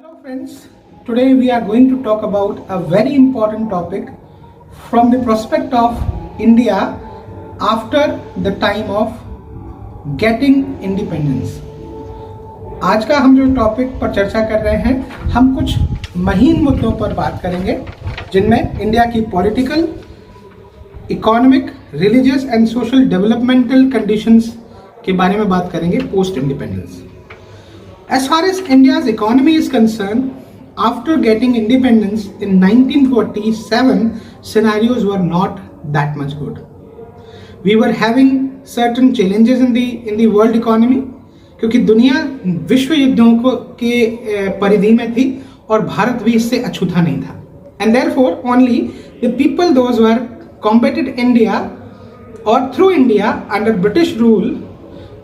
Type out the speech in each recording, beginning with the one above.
Hello friends, today we are going to talk about a very important topic from the prospect of India after the time of getting independence. आज का हम जो topic पर चर्चा कर रहे हैं, हम कुछ महीन मुद्दों पर बात करेंगे जिनमें इंडिया की political, economic, religious and social developmental conditions के बारे में बात करेंगे post independence. As far as India's economy is concerned, after getting independence in 1947, scenarios were not that much good. We were having certain challenges in the world economy, क्योंकि दुनिया विश्व युद्धों के परिधि में थी और भारत भी इससे अछूता नहीं था. And therefore, only the people those were combated India or through India under British rule,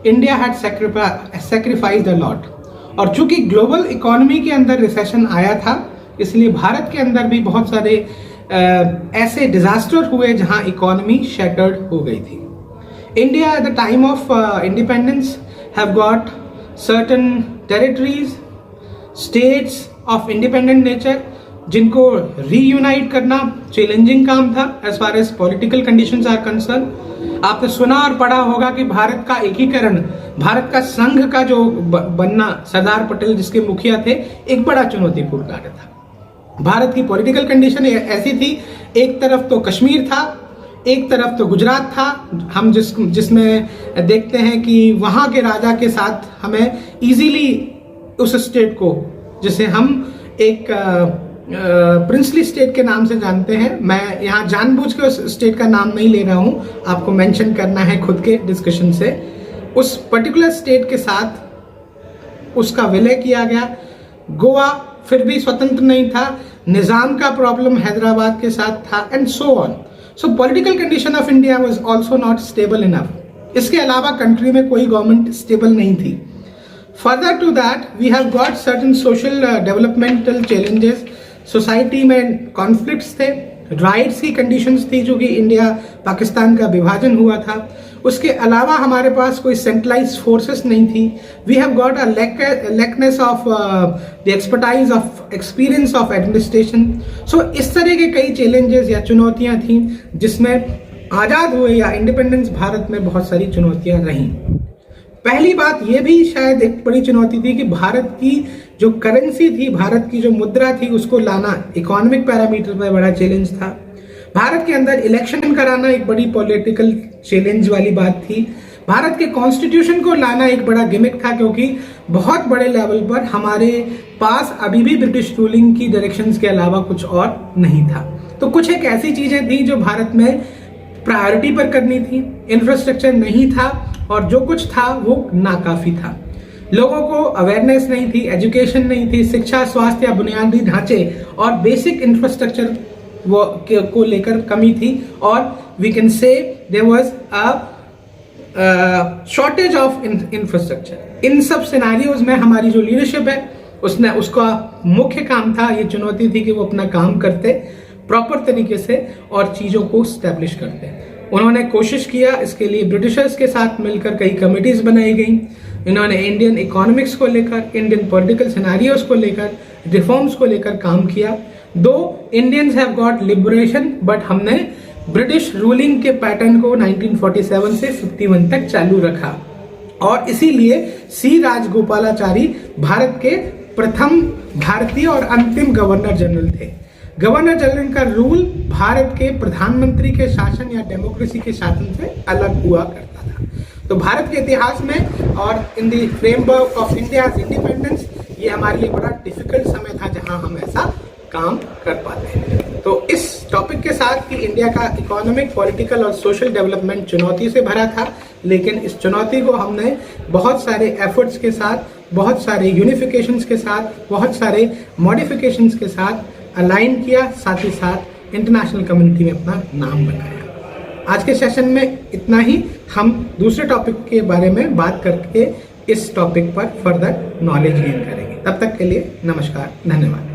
India had sacrificed a lot. और चूंकि ग्लोबल इकोनॉमी के अंदर रिसेशन आया था, इसलिए भारत के अंदर भी बहुत सारे ऐसे डिजास्टर हुए जहां इकोनॉमी शैटर्ड हो गई थी. India at the time of independence have got certain territories, states of independent nature, जिनको रीयूनाइट करना चैलेंजिंग काम था as far as political conditions are concern. आपने सुना और पढ़ा होगा कि भारत का एकीकरण, भारत का संघ का जो बनना, सरदार पटेल जिसके मुखिया थे, एक बड़ा चुनौतीपूर्ण कार्य था. भारत की पॉलिटिकल कंडीशन ऐसी थी, एक तरफ तो कश्मीर था, एक तरफ तो गुजरात था. हम जिसमें देखते हैं कि वहां के राजा के साथ हमें इजीली उस स्टेट को, जिसे हम एक प्रिंसली स्टेट के नाम से जानते हैं, मैं यहाँ जानबूझ के उस स्टेट का नाम नहीं ले रहा हूँ, आपको मेंशन करना है खुद के डिस्कशन से, उस पर्टिकुलर स्टेट के साथ उसका विलय किया गया. गोवा फिर भी स्वतंत्र नहीं था, निजाम का प्रॉब्लम हैदराबाद के साथ था, and so on. So political condition of India was also not stable enough. इसके अलावा कंट्री में कोई गवर्नमेंट स्टेबल नहीं थी. Further to that we have got certain social developmental challenges. Society में कॉन्फ्लिक्ट्स थे, राइट्स की कंडीशंस थी, जो कि इंडिया पाकिस्तान का विभाजन हुआ था. उसके अलावा हमारे पास कोई सेंट्रलाइज्ड फोर्सेस नहीं थी. We have got a lackness of the expertise of experience of administration. So इस तरह के कई चैलेंजेस या चुनौतियां थी जिसमें आज़ाद हुए या इंडिपेंडेंस भारत में बहुत सारी चुनौतियां रहीं. पहली बात यह भी शायद एक बड़ी चुनौती थी कि भारत की जो करेंसी थी, भारत की जो मुद्रा थी, उसको लाना इकोनॉमिक पैरामीटर पर बड़ा चैलेंज था. भारत के अंदर इलेक्शन कराना एक बड़ी पॉलिटिकल चैलेंज वाली बात थी. भारत के कॉन्स्टिट्यूशन को लाना एक बड़ा गिमिक था, क्योंकि बहुत बड़े लेवल पर हमारे पास अभी भी ब्रिटिश रूलिंग की डायरेक्शंस के अलावा कुछ और नहीं था. तो कुछ एक ऐसी चीजें थी जो भारत में प्रायोरिटी पर करनी थी. इंफ्रास्ट्रक्चर नहीं था और जो कुछ था वो नाकाफी था. लोगों को अवेयरनेस नहीं थी, एजुकेशन नहीं थी, शिक्षा, स्वास्थ्य या बुनियादी ढांचे और बेसिक इंफ्रास्ट्रक्चर को लेकर कमी थी. और we can say there was a shortage of infrastructure. इन सब सिनेरियोज में हमारी जो लीडरशिप है, उसका मुख्य काम था, ये चुनौती थी कि वो अपना काम करते प्रॉपर तरीके से और चीजों को स्टैब्लिश करते. उन्होंने कोशिश किया, इसके लिए ब्रिटिशर्स के साथ मिलकर कई कमिटीज बनाई गई. इन्होंने इंडियन इकोनॉमिक्स को लेकर, इंडियन पॉलिटिकल सिनेरियोज को लेकर, रिफॉर्म्स को लेकर काम किया. दो Indians have got liberation, but हमने ब्रिटिश रूलिंग के पैटर्न को 1947 से 51 तक चालू रखा. और इसीलिए सी राजगोपालाचारी भारत के प्रथम भारतीय और अंतिम गवर्नर जनरल थे. गवर्नर जनरल का रूल भारत के प्रधानमंत्री के शासन या डेमोक्रेसी के शासन से अलग हुआ करता था. तो भारत के इतिहास में और in the framework of India's independence, ये हमारे लिए बड़ा डिफिकल्ट समय था जहां हम ऐसा काम कर पाते हैं. तो इस टॉपिक के साथ कि इंडिया का इकोनॉमिक, पॉलिटिकल और सोशल डेवलपमेंट चुनौती से भरा था, लेकिन इस चुनौती को हमने बहुत सारे एफर्ट्स के साथ, बहुत सारे यूनिफिकेशंस के साथ, बहुत सारे मॉडिफिकेशंस के साथ अलाइन किया, साथ ही साथ इंटरनेशनल कम्युनिटी में अपना नाम बनाया. आज के सेशन में इतना ही. हम दूसरे टॉपिक के बारे में बात करके इस टॉपिक पर फर्दर नॉलेज गेन करेंगे. तब तक के लिए नमस्कार, धन्यवाद.